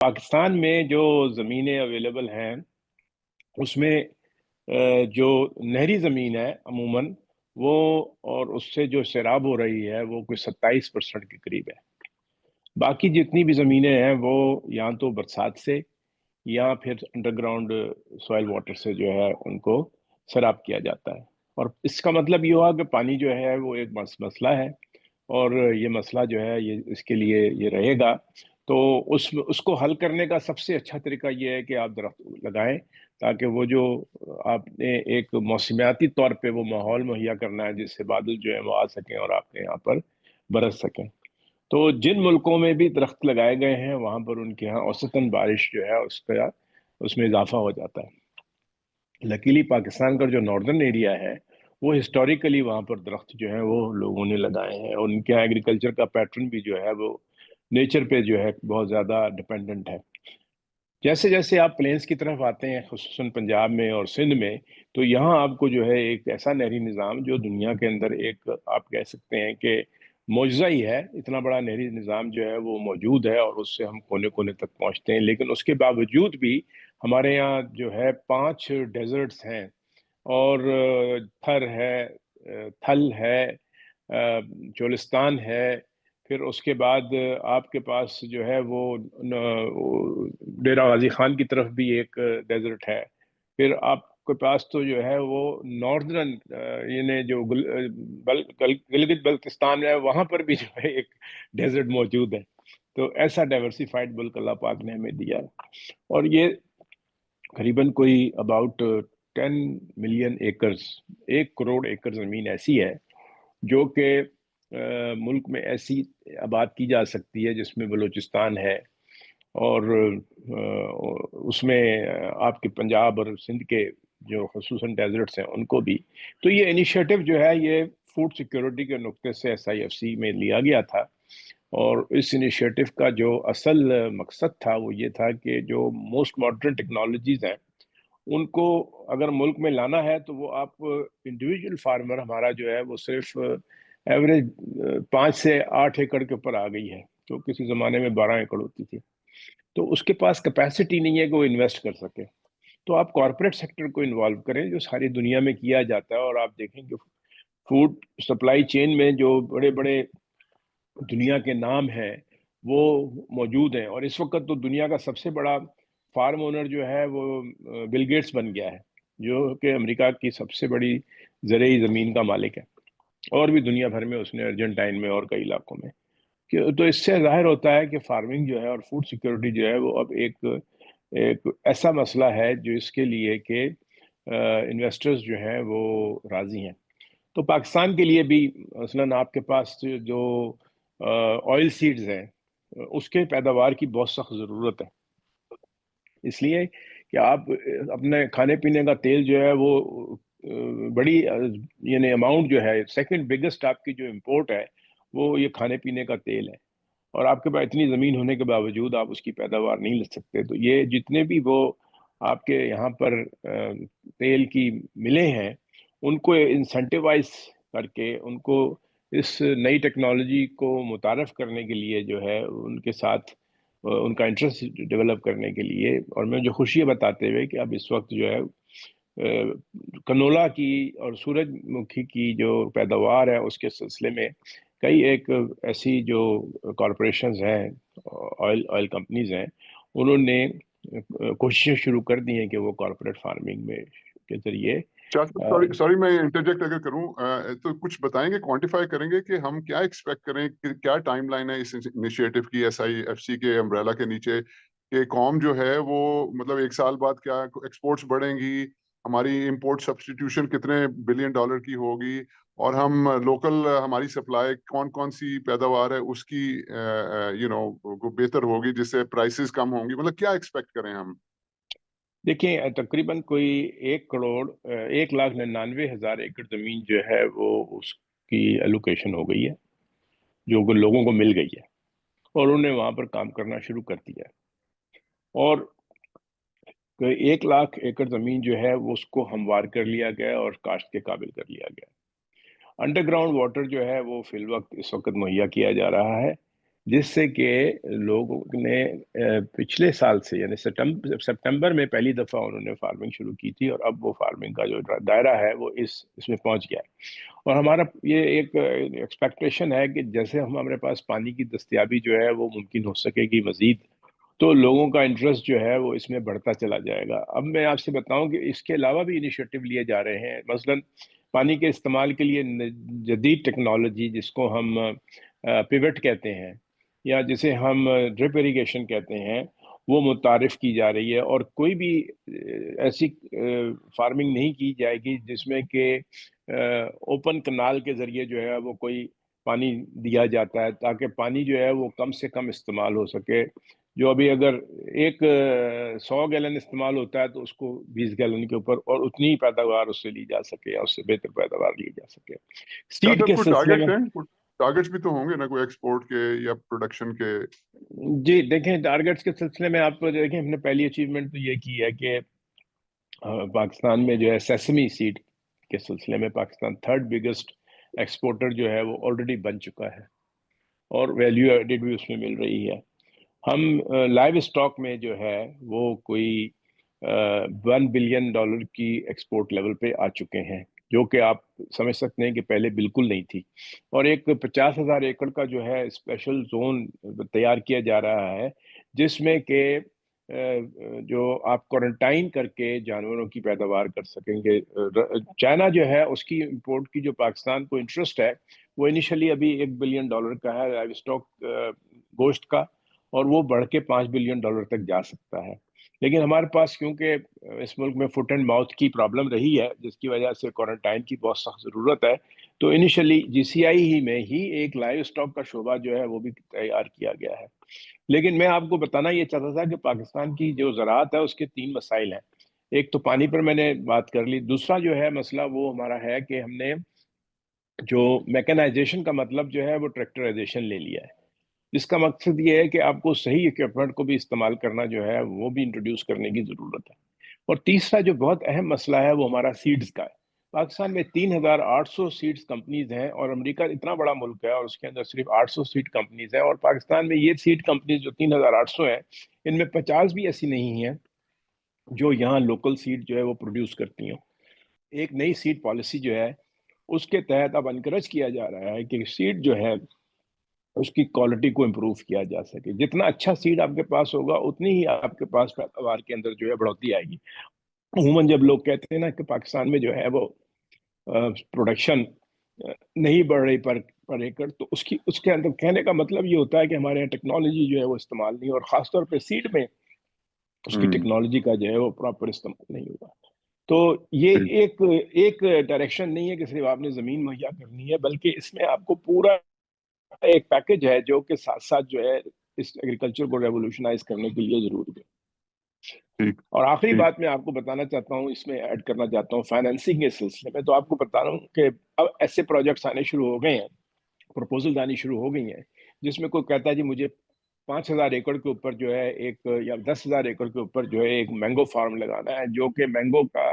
पाकिस्तान में जो ज़मीनें अवेलेबल हैं उसमें जो नहरी ज़मीन है अमूमन वो, और उससे जो सैराब हो रही है वो कोई 27% के करीब है। बाकी जितनी भी ज़मीनें हैं वो या तो बरसात से या फिर अंडरग्राउंड सॉइल वाटर से जो है उनको सैराब किया जाता है। और इसका मतलब ये हुआ कि पानी जो है वो एक मसला है, और ये मसला जो है ये इसके लिए ये रहेगा। तो उसको हल करने का सबसे अच्छा तरीका ये है कि आप दरख्त लगाएं, ताकि वो जो आपने एक मौसमियाती तौर पे वो माहौल मुहैया करना है जिससे बादल जो है वो आ सकें और आपके यहाँ पर बरस सकें। तो जिन मुल्कों में भी दरख्त लगाए गए हैं वहां पर उनके यहाँ औसतन बारिश जो है उसका उसमें इजाफा हो जाता है। लकीली पाकिस्तान का जो नॉर्दर्न एरिया है वो हिस्टोरिकली वहाँ पर दरख्त जो है वो लोगों ने लगाए हैं, और उनके यहाँ एग्रीकल्चर का पैटर्न भी जो है वो नेचर पे जो है बहुत ज़्यादा डिपेंडेंट है। जैसे जैसे आप प्लेन्स की तरफ आते हैं, खुसूसन पंजाब में और सिंध में, तो यहाँ आपको जो है एक ऐसा नहरी निज़ाम जो दुनिया के अंदर एक आप कह सकते हैं कि मौजज़ा ही है। इतना बड़ा नहरी निज़ाम जो है वो मौजूद है और उससे हम कोने कोने तक पहुँचते हैं। लेकिन उसके बावजूद भी हमारे यहाँ जो है 5 डेजर्ट्स हैं, और थर है, थल है, चोलिस्तान है। फिर उसके बाद आपके पास जो है वो डेरा गाजी खान की तरफ भी एक डेजर्ट है। फिर आपके पास तो जो है वो नॉर्दर्न यानी जो गिलगित बल्तिस्तान है वहां पर भी जो है एक डेजर्ट मौजूद है। तो ऐसा डाइवर्सिफाइड मुल्क अल्लाह पाक ने हमें दिया है। और ये करीबन कोई अबाउट 10 मिलियन एकर्स, 1 करोड़ एकड़ जमीन ऐसी है जो कि मुल्क में ऐसी आबाद की जा सकती है जिसमें बलूचिस्तान है, और उसमें आपके पंजाब और सिंध के जो खसूसन डेजर्ट्स हैं उनको भी। तो ये इनिशिएटिव जो है ये फूड सिक्योरिटी के नुक्ते से SIFC में लिया गया था। और इस इनिशिएटिव का जो असल मकसद था वो ये था कि जो मोस्ट मॉडर्न टेक्नोलॉजीज हैं उनको अगर मुल्क में लाना है तो वो आप इंडिविजुअल फार्मर हमारा जो है वो सिर्फ एवरेज 5 से 8 एकड़ के ऊपर आ गई है, जो किसी ज़माने में 12 एकड़ होती थी। तो उसके पास कैपेसिटी नहीं है कि वो इन्वेस्ट कर सके। तो आप कॉरपोरेट सेक्टर को इन्वॉल्व करें, जो सारी दुनिया में किया जाता है, और आप देखेंगे फूड सप्लाई चेन में जो बड़े बड़े दुनिया के नाम हैं वो मौजूद हैं। और इस वक्त तो दुनिया का सबसे बड़ा फार्म ओनर जो है वो बिल गेट्स बन गया है, जो कि अमेरिका की सबसे बड़ी ज़रूरी ज़मीन का मालिक है। और भी दुनिया भर में उसने अर्जेंटाइन में और कई इलाकों में तो इससे जाहिर होता है कि फार्मिंग जो है और फूड सिक्योरिटी जो है वो अब एक एक ऐसा मसला है जो इसके लिए कि इन्वेस्टर्स जो हैं वो राजी हैं। तो पाकिस्तान के लिए भी मसलन आपके पास जो ऑयल सीड्स हैं उसके पैदावार की बहुत सख्त ज़रूरत है। इसलिए कि आप अपने खाने पीने का तेल जो है वो बड़ी यानी अमाउंट जो है सेकंड बिगेस्ट आपकी जो इंपोर्ट है वो ये खाने पीने का तेल है। और आपके पास इतनी ज़मीन होने के बावजूद आप उसकी पैदावार नहीं ले सकते। तो ये जितने भी वो आपके यहाँ पर तेल की मिलें हैं उनको इंसेंटिवाइज करके उनको इस नई टेक्नोलॉजी को मुतारफ़ करने के लिए जो है उनके साथ उनका इंटरेस्ट डेवलप करने के लिए, और मैं जो खुशी है बताते हुए कि अब इस वक्त जो है कनोला की और सूरजमुखी की जो पैदावार है उसके सिलसिले में कई एक ऐसी जो कॉरपोरेशंस हैं, ऑयल ऑयल कंपनीज हैं, उन्होंने कोशिशें शुरू कर दी हैं कि वो कॉरपोरेट फार्मिंग में के जरिए सॉरी सॉरी, मैं इंटरजेक्ट अगर करूं, तो कुछ बताएंगे, क्वांटिफाई करेंगे कि हम क्या एक्सपेक्ट करें, कि क्या टाइमलाइन है इस इनिशिएटिव की, SIFC के अम्ब्रेला के नीचे, कि कॉम जो है वो मतलब 1 साल बाद क्या एक्सपोर्ट्स बढ़ेंगी, हमारी इंपोर्ट सब्स्टिट्यूशन कितने बिलियन डॉलर की होगी, और हम लोकल हमारी सप्लाई कौन कौन सी पैदावार है उसकी को बेहतर होगी जिससे प्राइसेस कम होंगी, मतलब क्या एक्सपेक्ट करें हम? देखिए तकरीबन कोई 1 करोड़ 1,99,000 एकड़ जमीन जो है वो उसकी एलोकेशन हो गई है, जो कि लोगों को मिल गई है, और उन्होंने वहां पर काम करना शुरू कर दिया है। और 1 लाख एकड़ जमीन जो है वो उसको हमवार कर लिया गया और काश्त के काबिल कर लिया गया। अंडरग्राउंड वाटर जो है वो फिल वक्त इस वक्त मुहैया किया जा रहा है। جس سے کہ لوگوں نے پچھلے سال سے یعنی سپٹمبر میں پہلی دفعہ انہوں نے فارمنگ شروع کی تھی، اور اب وہ فارمنگ کا جو دائرہ ہے وہ اس میں پہنچ گیا ہے۔ اور ہمارا یہ ایک ایکسپیکٹیشن ہے کہ جیسے ہمارے پاس پانی کی دستیابی جو ہے وہ ممکن ہو سکے گی مزید، تو لوگوں کا انٹرسٹ جو ہے وہ اس میں بڑھتا چلا جائے گا۔ اب میں آپ سے بتاؤں کہ اس کے علاوہ بھی انیشیٹو لیے جا رہے ہیں، مثلا پانی کے استعمال کے لیے جدید ٹیکنالوجی جس کو ہم پیوٹ کہتے ہیں، یا جسے ہم ڈرپ اریگیشن کہتے ہیں، وہ متعارف کی جا رہی ہے، اور کوئی بھی ایسی فارمنگ نہیں کی جائے گی جس میں کہ اوپن کنال کے ذریعے جو ہے وہ کوئی پانی دیا جاتا ہے، تاکہ پانی جو ہے وہ کم سے کم استعمال ہو سکے۔ جو ابھی اگر ایک 100 گیلن استعمال ہوتا ہے تو اس کو 20 گیلن کے اوپر اور اتنی ہی پیداوار اس سے لی جا سکے، یا اس سے بہتر پیداوار لی جا سکے۔ سیڈ صاحب کے کوئی سلسلے ٹارگیٹس میں ہیں؟ ٹارگیٹس بھی تو ہوں گے نا، کوئی ایکسپورٹ کے یا پروڈکشن کے؟ جی دیکھیں، ٹارگیٹس کے سلسلے میں آپ کو دیکھیں، ہم نے پہلی اچیومنٹ تو یہ کی ہے کہ پاکستان میں جو ہے سیسمی سیڈ کے سلسلے میں پاکستان 3rd بگیسٹ ایکسپورٹر جو ہے وہ آلریڈی بن چکا ہے، اور ویلیو ایڈڈ بھی اس میں مل رہی ہے۔ ہم لائیو اسٹاک میں جو ہے وہ کوئی $1 بلین کی ایکسپورٹ لیول پہ آ چکے ہیں، جو کہ آپ سمجھ سکتے ہیں کہ پہلے بالکل نہیں تھی۔ اور ایک 50,000 ایکڑ کا جو ہے اسپیشل زون تیار کیا جا رہا ہے، جس میں کہ جو آپ کوارنٹائن کر کے جانوروں کی پیداوار کر سکیں گے۔ چائنا جو ہے اس کی امپورٹ کی جو پاکستان کو انٹرسٹ ہے وہ انیشلی ابھی $1 بلین کا ہے لائیو اسٹاک گوشت کا، اور وہ بڑھ کے $5 بلین تک جا سکتا ہے۔ لیکن ہمارے پاس کیونکہ اس ملک میں فٹ اینڈ ماؤتھ کی پرابلم رہی ہے، جس کی وجہ سے کوارنٹائن کی بہت سخت ضرورت ہے، تو انیشلی جی سی آئی ہی میں ہی ایک لائیو اسٹاک کا شعبہ جو ہے وہ بھی تیار کیا گیا ہے۔ لیکن میں آپ کو بتانا یہ چاہتا تھا کہ پاکستان کی جو زراعت ہے اس کے 3 مسائل ہیں۔ ایک تو پانی پر میں نے بات کر لی، دوسرا جو ہے مسئلہ وہ ہمارا ہے کہ ہم نے جو میکنائزیشن کا مطلب جو ہے وہ ٹریکٹرائزیشن لے لیا ہے، جس کا مقصد یہ ہے کہ آپ کو صحیح اکوپمنٹ کو بھی استعمال کرنا جو ہے وہ بھی انٹروڈیوس کرنے کی ضرورت ہے۔ اور تیسرا جو بہت اہم مسئلہ ہے وہ ہمارا سیڈز کا ہے۔ پاکستان میں 3,800 سیڈز کمپنیز ہیں، اور امریکہ اتنا بڑا ملک ہے اور اس کے اندر صرف 800 سیڈ کمپنیز ہیں، اور پاکستان میں یہ سیڈ کمپنیز جو 3,800 ہیں، ان میں 50 بھی ایسی نہیں ہیں جو یہاں لوکل سیڈ جو ہے وہ پروڈیوس کرتی ہیں۔ ایک نئی سیڈ پالیسی جو ہے اس کے تحت اب انکریج کیا جا رہا ہے کہ سیڈ جو ہے اس کی کوالٹی کو امپروو کیا جا سکے۔ جتنا اچھا سیڈ آپ کے پاس ہوگا اتنی ہی آپ کے پاس پیداوار کے اندر جو ہے بڑھوتری آئے گی۔ عموماً جب لوگ کہتے ہیں نا کہ پاکستان میں جو ہے وہ پروڈکشن نہیں بڑھ رہی پر ایکڑ، تو اس کے اندر کہنے کا مطلب یہ ہوتا ہے کہ ہمارے یہاں ٹیکنالوجی جو ہے وہ استعمال نہیں، اور خاص طور پہ سیڈ میں اس کی ٹیکنالوجی کا جو ہے وہ پراپر استعمال نہیں ہوگا۔ تو یہ ایک ڈائریکشن نہیں ہے کہ صرف آپ نے زمین مہیا کرنی ہے، بلکہ اس میں آپ کو پورا ایک پیکج ہے جو کہ ساتھ ساتھ جو ہے اس ایگریکلچر کو ریولوشنائز کرنے کے لیے ضروری ہے۔ اور آخری بات میں آپ کو بتانا چاہتا ہوں، اس میں ایڈ کرنا چاہتا ہوں فائنینسنگ کے سلسلے میں، تو آپ کو بتا رہا ہوں کہ اب ایسے پروجیکٹس آنے شروع ہو گئے ہیں، پروپوزل آنی شروع ہو گئی ہیں، جس میں کوئی کہتا ہے جی مجھے 5,000 ایکڑ کے اوپر جو ہے ایک، یا 10,000 ایکڑ کے اوپر جو ہے ایک مینگو فارم لگانا ہے، جو کہ مینگو کا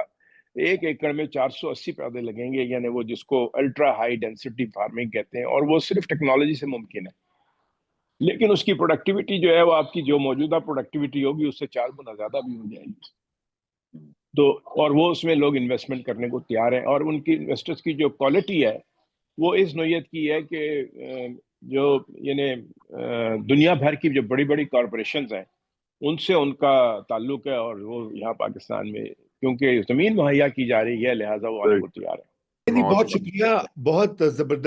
1 ایکڑ میں 480 پودے لگیں گے، یعنی وہ جس کو الٹرا ہائی ڈینسٹی فارمنگ کہتے ہیں، اور وہ صرف ٹیکنالوجی سے ممکن ہے۔ لیکن اس کی پروڈکٹیوٹی جو ہے وہ آپ کی جو موجودہ پروڈکٹیوٹی ہوگی اس سے 4 گنا زیادہ بھی ہو جائے گی۔ تو اور وہ اس میں لوگ انویسٹمنٹ کرنے کو تیار ہیں، اور ان کی انویسٹرز کی جو کوالٹی ہے وہ اس نوعیت کی ہے کہ جو یعنی دنیا بھر کی جو بڑی بڑی کارپوریشنز ہیں ان سے ان کا تعلق ہے، اور وہ یہاں پاکستان میں کیونکہ زمین مہیا کی جا رہی ہے لہٰذا وہ آنے کو تیار ہے۔ بہت شکریہ، بہت زبردست